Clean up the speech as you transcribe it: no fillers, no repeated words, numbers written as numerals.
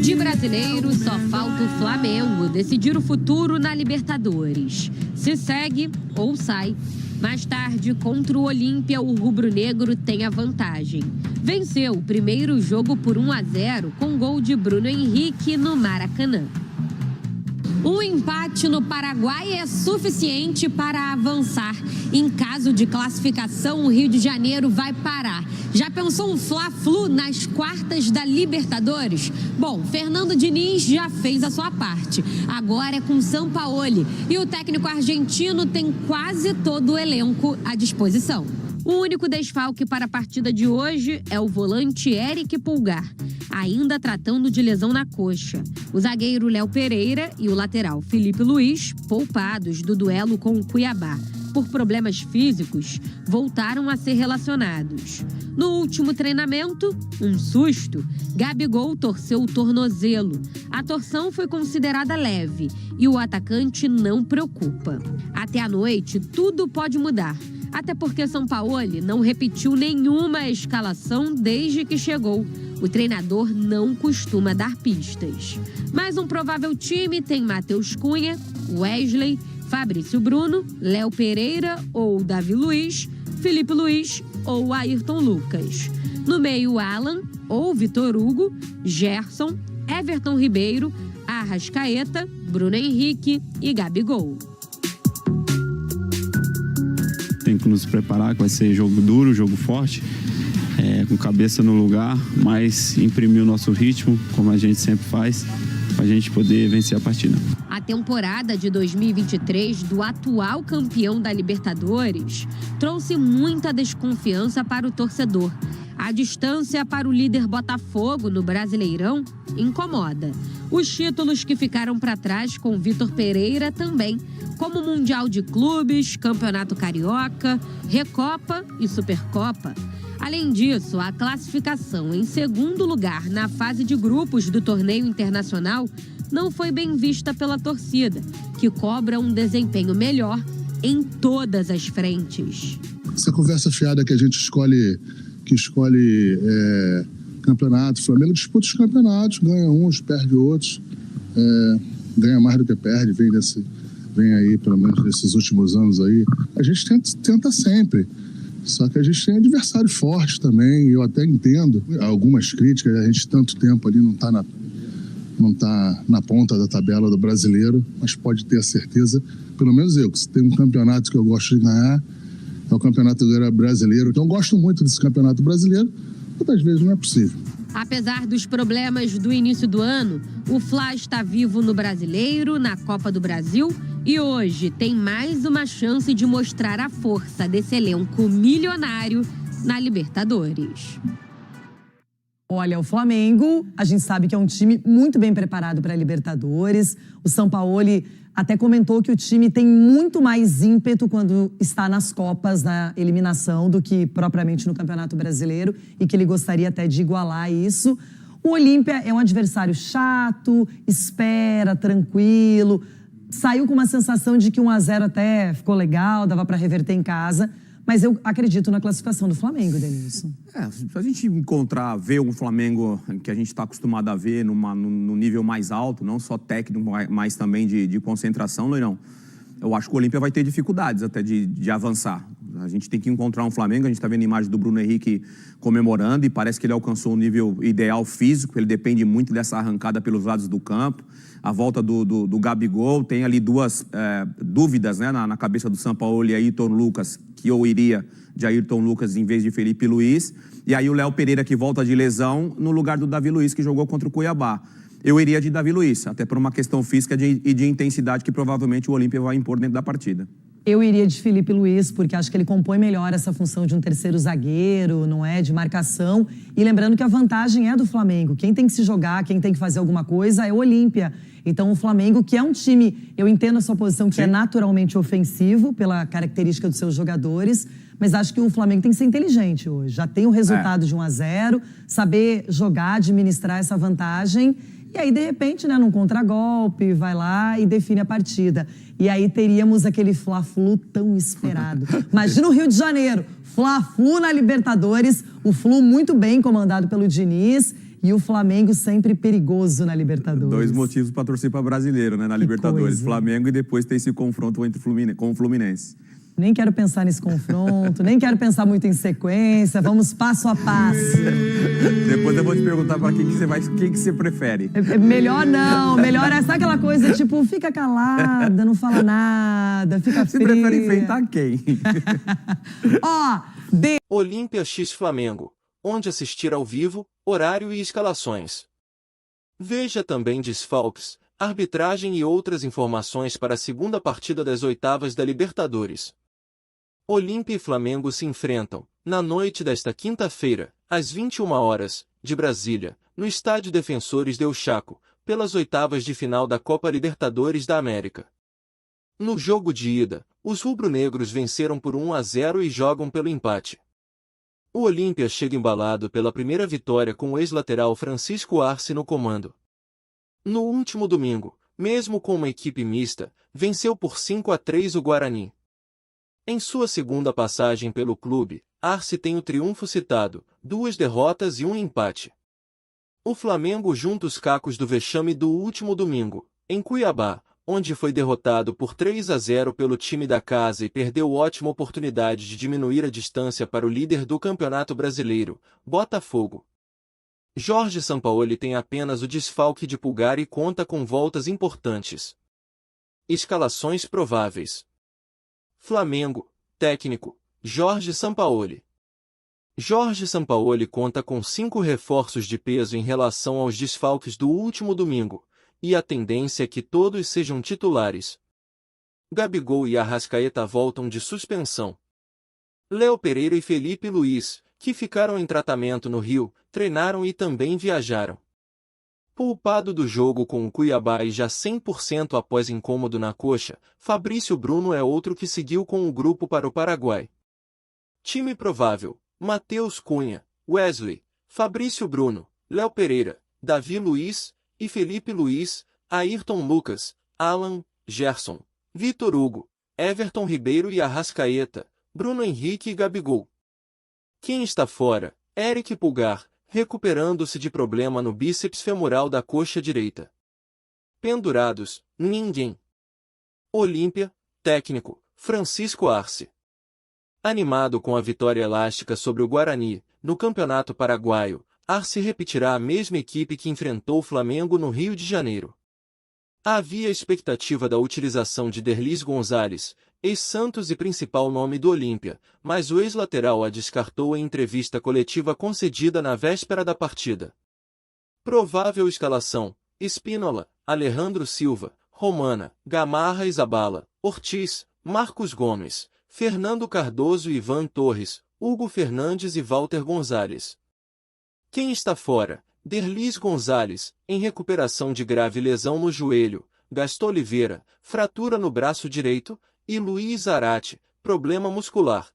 De brasileiro, só falta o Flamengo decidir o futuro na Libertadores. Se segue ou sai. Mais tarde, contra o Olímpia, o rubro-negro tem a vantagem. Venceu o primeiro jogo por 1-0 com gol de Bruno Henrique no Maracanã. Um empate no Paraguai é suficiente para avançar. Em caso de classificação, o Rio de Janeiro vai parar. Já pensou um Fla-Flu nas quartas da Libertadores? Bom, Fernando Diniz já fez a sua parte. Agora é com Sampaoli. E o técnico argentino tem quase todo o elenco à disposição. O único desfalque para a partida de hoje é o volante Eric Pulgar, ainda tratando de lesão na coxa. O zagueiro Léo Pereira e o lateral Felipe Luiz, poupados do duelo com o Cuiabá por problemas físicos, voltaram a ser relacionados. No último treinamento, um susto, Gabigol torceu o tornozelo. A torção foi considerada leve e o atacante não preocupa. Até a noite, tudo pode mudar. Até porque Sampaoli não repetiu nenhuma escalação desde que chegou. O treinador não costuma dar pistas. Mas um provável time tem Matheus Cunha, Wesley, Fabrício Bruno, Léo Pereira ou Davi Luiz, Felipe Luiz ou Ayrton Lucas. No meio, Alan ou Vitor Hugo, Gerson, Everton Ribeiro, Arrascaeta, Bruno Henrique e Gabigol. Tem que nos preparar, que vai ser jogo duro, jogo forte, com cabeça no lugar, mas imprimir o nosso ritmo, como a gente sempre faz, para a gente poder vencer a partida. A temporada de 2023 do atual campeão da Libertadores trouxe muita desconfiança para o torcedor. A distância para o líder Botafogo no Brasileirão incomoda. Os títulos que ficaram para trás com Vitor Pereira também, como o Mundial de Clubes, Campeonato Carioca, Recopa e Supercopa. Além disso, a classificação em segundo lugar na fase de grupos do torneio internacional não foi bem vista pela torcida, que cobra um desempenho melhor em todas as frentes. Essa conversa fiada que a gente escolhe campeonato, o Flamengo disputa os campeonatos, ganha uns, perde outros, ganha mais do que perde, vem aí, pelo menos nesses últimos anos aí. A gente tenta sempre, só que a gente tem adversários fortes também, eu até entendo algumas críticas, a gente tanto tempo ali não está na ponta da tabela do brasileiro, mas pode ter a certeza, pelo menos eu, que se tem um campeonato que eu gosto de ganhar, é o Campeonato Brasileiro. Então eu gosto muito desse Campeonato Brasileiro, muitas vezes não é possível. Apesar dos problemas do início do ano, o Fla está vivo no Brasileiro, na Copa do Brasil e hoje tem mais uma chance de mostrar a força desse elenco milionário na Libertadores. Olha, o Flamengo, a gente sabe que é um time muito bem preparado para a Libertadores. O Sampaoli até comentou que o time tem muito mais ímpeto quando está nas Copas, na eliminação, do que propriamente no Campeonato Brasileiro e que ele gostaria até de igualar isso. O Olímpia é um adversário chato, espera, tranquilo. Saiu com uma sensação de que 1-0 até ficou legal, dava para reverter em casa. Mas eu acredito na classificação do Flamengo, Denilson. Se a gente ver um Flamengo que a gente está acostumado a ver no nível mais alto, não só técnico, mas também de concentração, Loirão, eu acho que o Olímpia vai ter dificuldades até de avançar. A gente tem que encontrar um Flamengo, a gente está vendo a imagem do Bruno Henrique comemorando e parece que ele alcançou o nível ideal físico, ele depende muito dessa arrancada pelos lados do campo. A volta do Gabigol, tem ali duas dúvidas, né, na cabeça do Sampaoli e Ayrton Lucas, que eu iria de Ayrton Lucas em vez de Felipe Luiz. E aí o Léo Pereira que volta de lesão no lugar do Davi Luiz, que jogou contra o Cuiabá. Eu iria de Davi Luiz, até por uma questão física e de intensidade que provavelmente o Olímpia vai impor dentro da partida. Eu iria de Felipe Luiz, porque acho que ele compõe melhor essa função de um terceiro zagueiro, não é? De marcação. E lembrando que a vantagem é do Flamengo. Quem tem que se jogar, quem tem que fazer alguma coisa é o Olímpia. Então o Flamengo, que é um time, eu entendo a sua posição, que é naturalmente ofensivo, pela característica dos seus jogadores, mas acho que o Flamengo tem que ser inteligente hoje. Já tem o resultado de 1-0, saber jogar, administrar essa vantagem. E aí, de repente, né, num contragolpe, vai lá e define a partida. E aí teríamos aquele Fla-Flu tão esperado. Imagina o Rio de Janeiro, Fla-Flu na Libertadores, o Flu muito bem comandado pelo Diniz. E o Flamengo sempre perigoso na Libertadores. 2 motivos para torcer para brasileiro, né, na Libertadores. coisa. Flamengo e depois ter esse confronto com o Fluminense. Nem quero pensar nesse confronto, nem quero pensar muito em sequência, vamos passo a passo. Depois eu vou te perguntar para quem que você prefere. Melhor não, melhor é só aquela coisa tipo, fica calada, não fala nada, fica Você fria. prefere enfrentar quem? Ó, Olímpia x Flamengo, onde assistir ao vivo, horário e escalações. Veja também desfalques, arbitragem e outras informações para a segunda partida das oitavas da Libertadores. Olímpia e Flamengo se enfrentam, na noite desta quinta-feira, às 21 horas, de Brasília, no Estádio Defensores del Chaco, pelas oitavas de final da Copa Libertadores da América. No jogo de ida, os rubro-negros venceram por 1-0 e jogam pelo empate. O Olímpia chega embalado pela primeira vitória com o ex-lateral Francisco Arce no comando. No último domingo, mesmo com uma equipe mista, venceu por 5-3 o Guarani. Em sua segunda passagem pelo clube, Arce tem o triunfo citado, 2 derrotas e 1 empate. O Flamengo junta os cacos do vexame do último domingo, em Cuiabá, onde foi derrotado por 3-0 pelo time da casa e perdeu ótima oportunidade de diminuir a distância para o líder do Campeonato Brasileiro, Botafogo. Jorge Sampaoli tem apenas o desfalque de Pulgar e conta com voltas importantes. Escalações prováveis. Flamengo, técnico, Jorge Sampaoli. Jorge Sampaoli conta com 5 reforços de peso em relação aos desfalques do último domingo, e a tendência é que todos sejam titulares. Gabigol e Arrascaeta voltam de suspensão. Léo Pereira e Felipe Luiz, que ficaram em tratamento no Rio, treinaram e também viajaram. Poupado do jogo com o Cuiabá e já 100% após incômodo na coxa, Fabrício Bruno é outro que seguiu com o grupo para o Paraguai. Time provável: Matheus Cunha, Wesley, Fabrício Bruno, Léo Pereira, Davi Luiz e Felipe Luiz, Ayrton Lucas, Alan, Gerson, Vitor Hugo, Everton Ribeiro e Arrascaeta, Bruno Henrique e Gabigol. Quem está fora? Eric Pulgar, recuperando-se de problema no bíceps femoral da coxa direita. Pendurados: ninguém. Olímpia, técnico, Francisco Arce. Animado com a vitória elástica sobre o Guarani, no Campeonato Paraguaio, Arce repetirá a mesma equipe que enfrentou o Flamengo no Rio de Janeiro. Havia expectativa da utilização de Derlis Gonzalez, ex-Santos e principal nome do Olímpia, mas o ex-lateral a descartou em entrevista coletiva concedida na véspera da partida. Provável escalação: Espínola, Alejandro Silva, Romana, Gamarra e Zabala, Ortiz, Marcos Gomes, Fernando Cardoso e Ivan Torres, Hugo Fernandes e Walter Gonzalez. Quem está fora? Derlis Gonzalez, em recuperação de grave lesão no joelho, Gaston Oliveira, fratura no braço direito, e Luiz Zarate, problema muscular.